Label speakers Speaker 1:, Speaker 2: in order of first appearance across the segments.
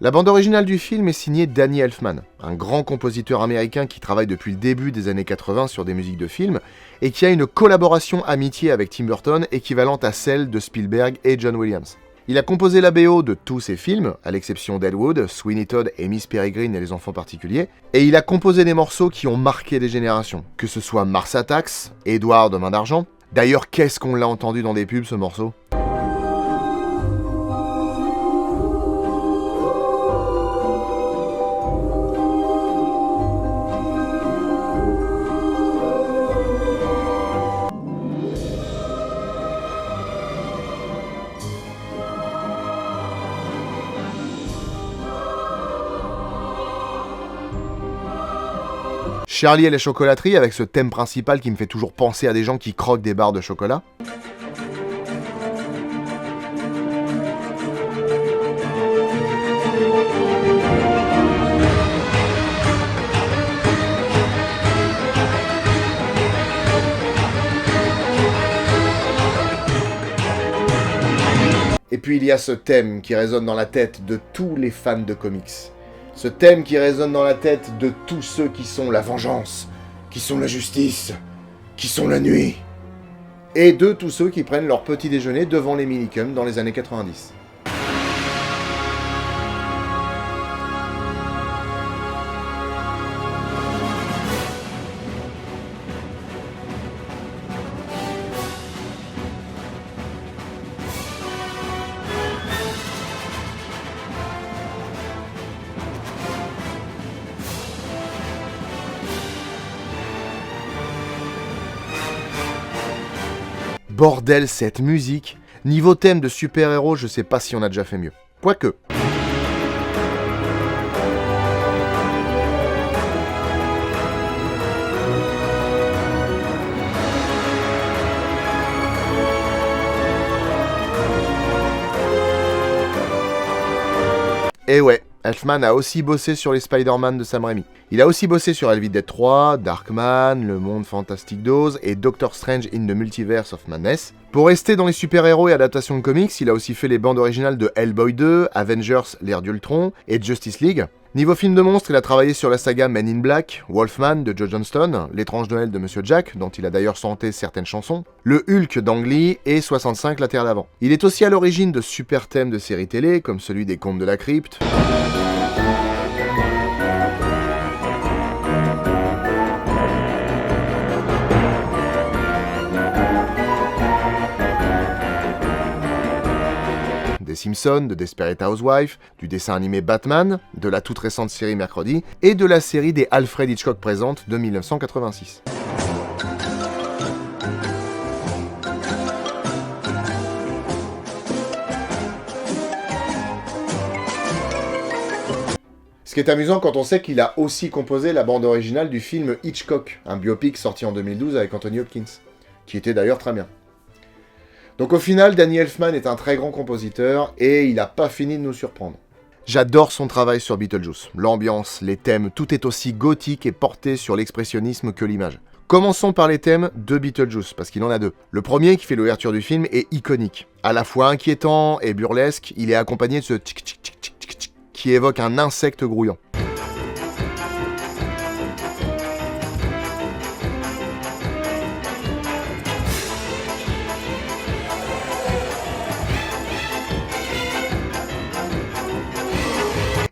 Speaker 1: La bande originale du film est signée Danny Elfman, un grand compositeur américain qui travaille depuis le début des années 80 sur des musiques de films et qui a une collaboration amitié avec Tim Burton équivalente à celle de Spielberg et John Williams. Il a composé la BO de tous ses films, à l'exception d'Deadwood, Sweeney Todd et Miss Peregrine et les enfants particuliers, et il a composé des morceaux qui ont marqué des générations, que ce soit Mars Attacks, Edward Main d'Argent. D'ailleurs, qu'est-ce qu'on l'a entendu dans des pubs ce morceau ? Charlie et la chocolaterie avec ce thème principal qui me fait toujours penser à des gens qui croquent des barres de chocolat. Et puis il y a ce thème qui résonne dans la tête de tous les fans de comics. Ce thème qui résonne dans la tête de tous ceux qui sont la vengeance, qui sont la justice, qui sont la nuit. Et de tous ceux qui prennent leur petit déjeuner devant les minicums dans les années 90. Bordel, cette musique. Niveau thème de super-héros, je sais pas si on a déjà fait mieux. Quoique. Et ouais, Elfman a aussi bossé sur les Spider-Man de Sam Raimi. Il a aussi bossé sur Evil Dead 3, Darkman, Le Monde Fantastique d'Oz et Doctor Strange in the Multiverse of Madness. Pour rester dans les super-héros et adaptations de comics, il a aussi fait les bandes originales de Hellboy 2, Avengers, l'ère d'Ultron et Justice League. Niveau film de monstres, il a travaillé sur la saga Men in Black, Wolfman de Joe Johnston, L'étrange Noël de Monsieur Jack, dont il a d'ailleurs chanté certaines chansons, le Hulk d'Ang Lee et 65 La Terre d'avant. Il est aussi à l'origine de super thèmes de séries télé, comme celui des Contes de la Crypte, des Simpsons, de Desperate Housewives, du dessin animé Batman, de la toute récente série Mercredi, et de la série des Alfred Hitchcock Présente de 1986. Ce qui est amusant quand on sait qu'il a aussi composé la bande originale du film Hitchcock, un biopic sorti en 2012 avec Anthony Hopkins, qui était d'ailleurs très bien. Donc au final, Danny Elfman est un très grand compositeur et il n'a pas fini de nous surprendre. J'adore son travail sur Beetlejuice. L'ambiance, les thèmes, tout est aussi gothique et porté sur l'expressionnisme que l'image. Commençons par les thèmes de Beetlejuice, parce qu'il en a deux. Le premier, qui fait l'ouverture du film, est iconique. À la fois inquiétant et burlesque, il est accompagné de ce tic-tic-tic-tic-tic qui évoque un insecte grouillant.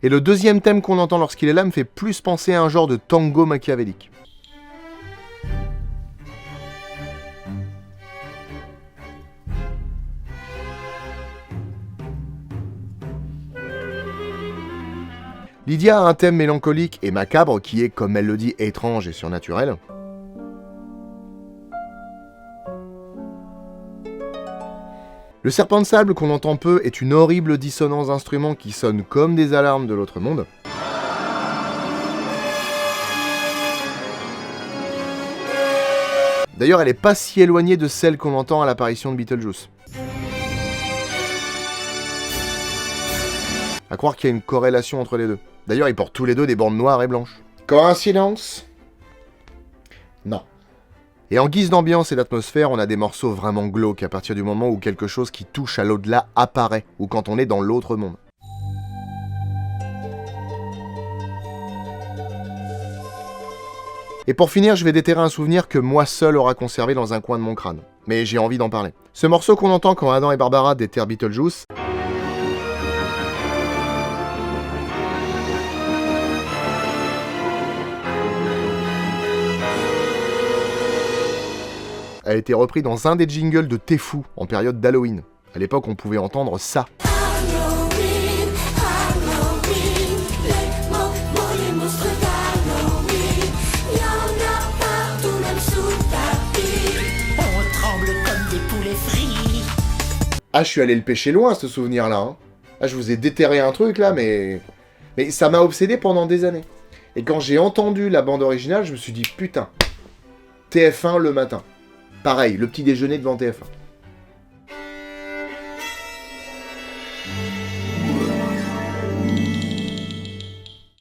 Speaker 1: Et le deuxième thème qu'on entend lorsqu'il est là me fait plus penser à un genre de tango machiavélique. Lydia a un thème mélancolique et macabre qui est, comme elle le dit, étrange et surnaturel. Le serpent de sable qu'on entend peu est une horrible dissonance d'instruments qui sonne comme des alarmes de l'autre monde. D'ailleurs, elle est pas si éloignée de celle qu'on entend à l'apparition de Beetlejuice. À croire qu'il y a une corrélation entre les deux. D'ailleurs, ils portent tous les deux des bandes noires et blanches. Coïncidence ? Non. Et en guise d'ambiance et d'atmosphère, on a des morceaux vraiment glauques à partir du moment où quelque chose qui touche à l'au-delà apparaît, ou quand on est dans l'autre monde. Et pour finir, je vais déterrer un souvenir que moi seul aura conservé dans un coin de mon crâne. Mais j'ai envie d'en parler. Ce morceau qu'on entend quand Adam et Barbara déterrent Beetlejuice, a été repris dans un des jingles de Tefou en période d'Halloween. À l'époque, on pouvait entendre ça.
Speaker 2: Halloween, Halloween, les mots, les monstres d'Halloween. Y'en a partout, même sous tapis. On tremble comme des poulets frits.
Speaker 1: Ah, je suis allé le pêcher loin, ce souvenir-là. Hein. Ah, je vous ai déterré un truc, là, mais ça m'a obsédé pendant des années. Et quand j'ai entendu la bande originale, je me suis dit, putain, TF1 le matin. Pareil, le petit déjeuner devant TF1.